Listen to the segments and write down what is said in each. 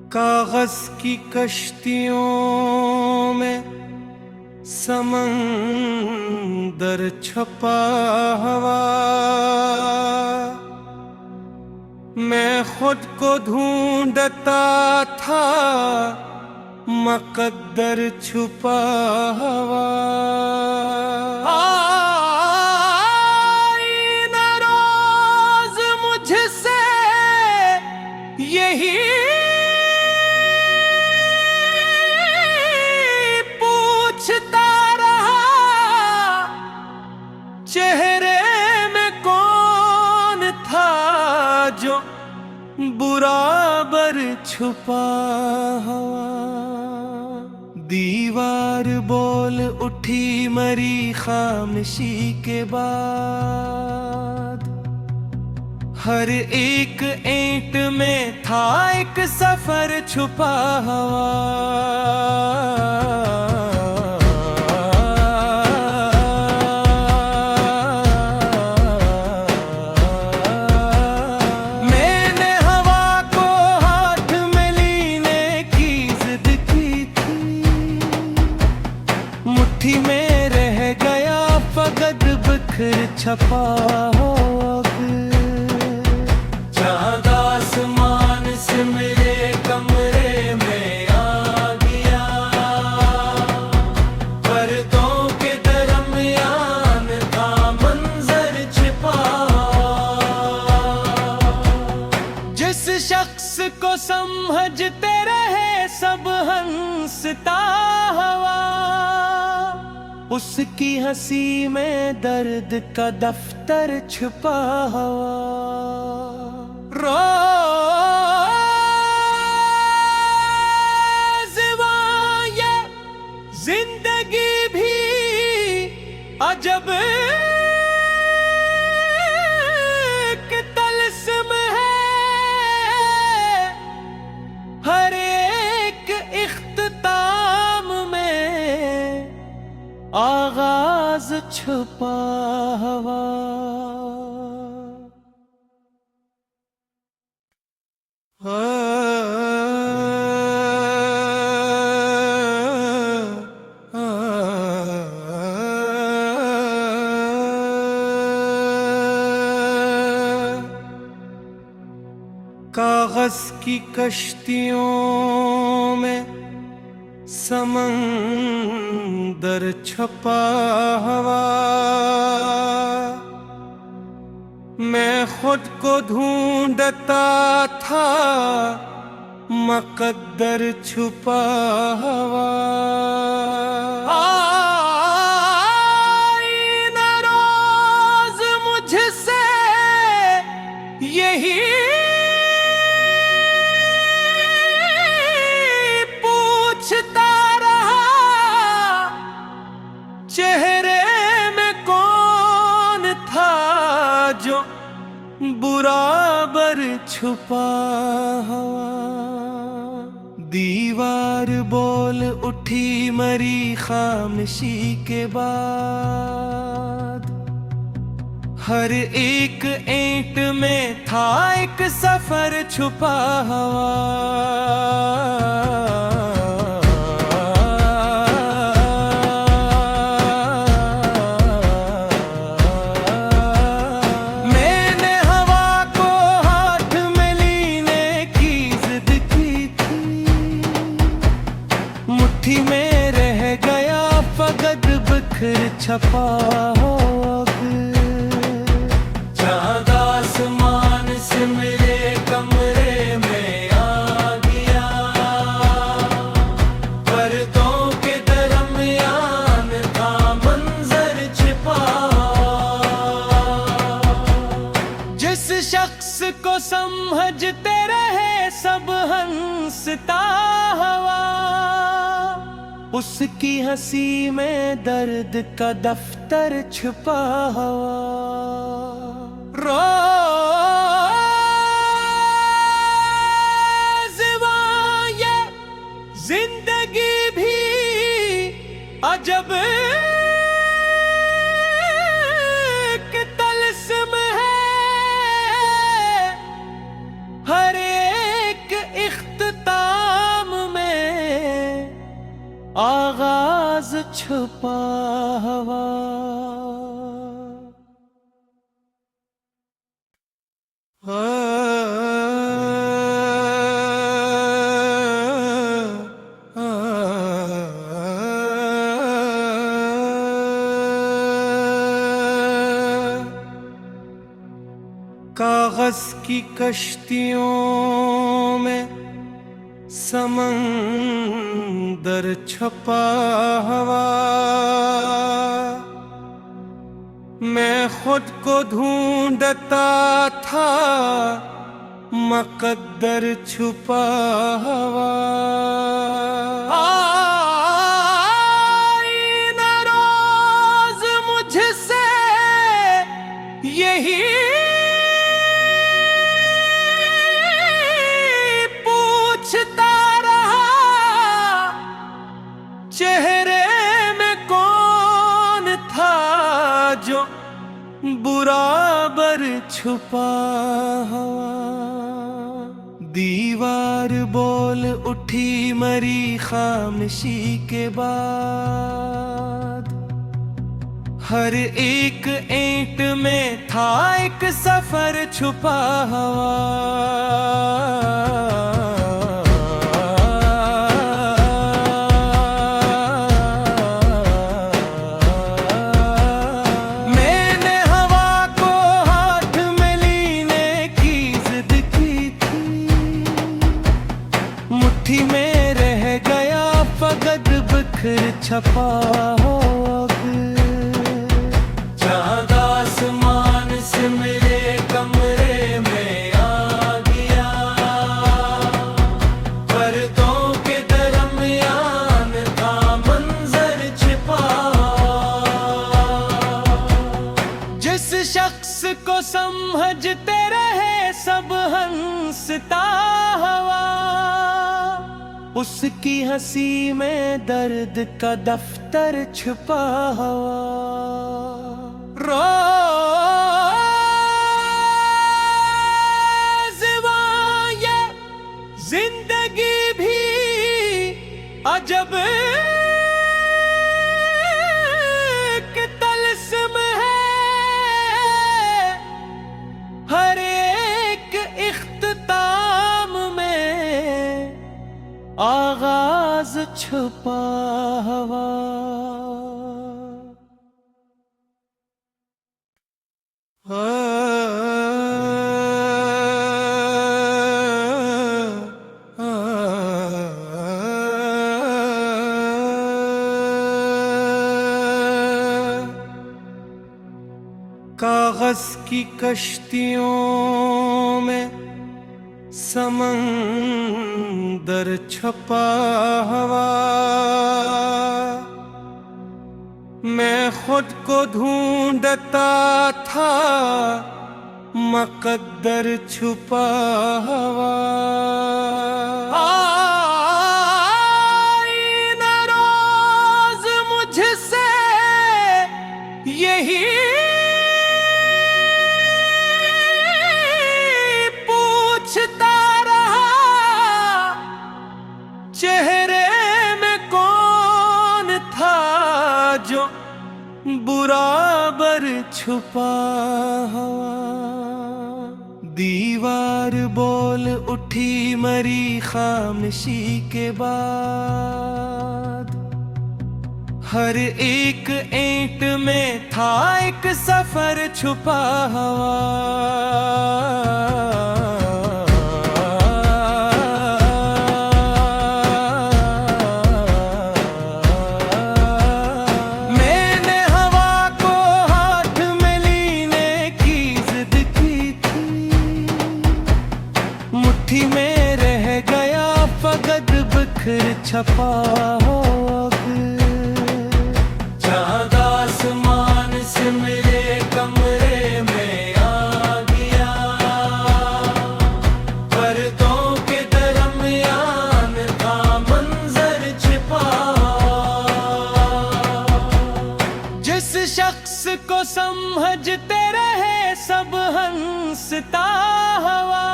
कागज की कश्तियों में समंदर छपा हवा। मैं खुद को ढूंढता था, मकद्दर छुपा हवा। आई न रोज मुझसे यही पूछता रहा, चेहरे में कौन था जो बराबर छुपा हुआ। दीवार बोल उठी मरी खामोशी के बाद। हर एक ईंट में था एक सफर छुपा हुआ। मुट्ठी में रह गया फकत बिखर छपा हो। चांद आसमान से मेरे कमरे में आ गया, पर्दों के दरमियान था मंजर छिपा। जिस शख्स को समझते रहे सब हंसता हुआ, उसकी हंसी में दर्द का दफ्तर छुपा हुआ। रोज़वा ये जिंदगी भी अजब के तलस्म है। हर एक इख्तिताम में आगाज छुपा हुआ। कागज की कश्तियों में समंदर छपा हवा। मैं खुद को ढूंढता था, मकद्दर छुपा हवा। आई न रोज मुझसे यही पूछता रहा, चेहरे में कौन था जो बराबर छुपा हुआ। दीवार बोल उठी मरी खामोशी के बाद। हर एक ईंट में था एक सफर छुपा हुआ। मुट्ठी में रह गया फकत बिखर छपा हो। चांद आसमान से मेरे कमरे में आ गया, पर्दों के दरमियान था मंजर छिपा। जिस शख्स को समझते रहे सब हंसता हुआ, उसकी हंसी में दर्द का दफ्तर छुपा हुआ। रोज़वा ये जिंदगी भी अजब के तलस्म है। हर एक इख्तिताम छुपा हुआ। कागज की कश्तियों में समंदर छुपा हुआ। मैं खुद को ढूंढता था, मकद्दर छुपा हुआ। आई न रोज मुझसे यही पूछता रहा, चेहरे में कौन था जो बराबर छुपा हुआ। दीवार बोल उठी मरी खामोशी के बाद। हर एक ईंट में था एक सफर छुपा हुआ। मुट्ठी में रह गया फकत बिखर छपा हो। चांद आसमान से मेरे कमरे में आ गया, पर्दों के दरमियान था मंजर छिपा। जिस शख्स को समझते रहे सब हंसता हुआ, उसकी हंसी में दर्द का दफ्तर छुपा हुआ। रोज़ ये जिंदगी भी अजब के तलस्म है। हर एक इख्तिताम में आगाज छुपा हुआ। कागज की कश्तियों में समंदर छुपा हुआ। मैं खुद को ढूंढता था, मकद्दर छुपा हुआ। आई न रोज मुझसे यही पूछता रहा, चेहरे में कौन था जो बराबर छुपा हुआ। दीवार बोल उठी मरी खामोशी के बाद। हर एक ईंट में था एक सफर छुपा हुआ। मुट्ठी में रह गया फकत बिखर छपा हो। चांद आसमान से मेरे कमरे में आ गया, पर्दों के दरमियान था मंजर छिपा। जिस शख्स को समझते रहे सब हंसता हुआ,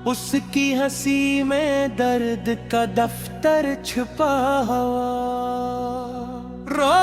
उसकी हंसी में दर्द का दफ्तर छुपा हुआ। रो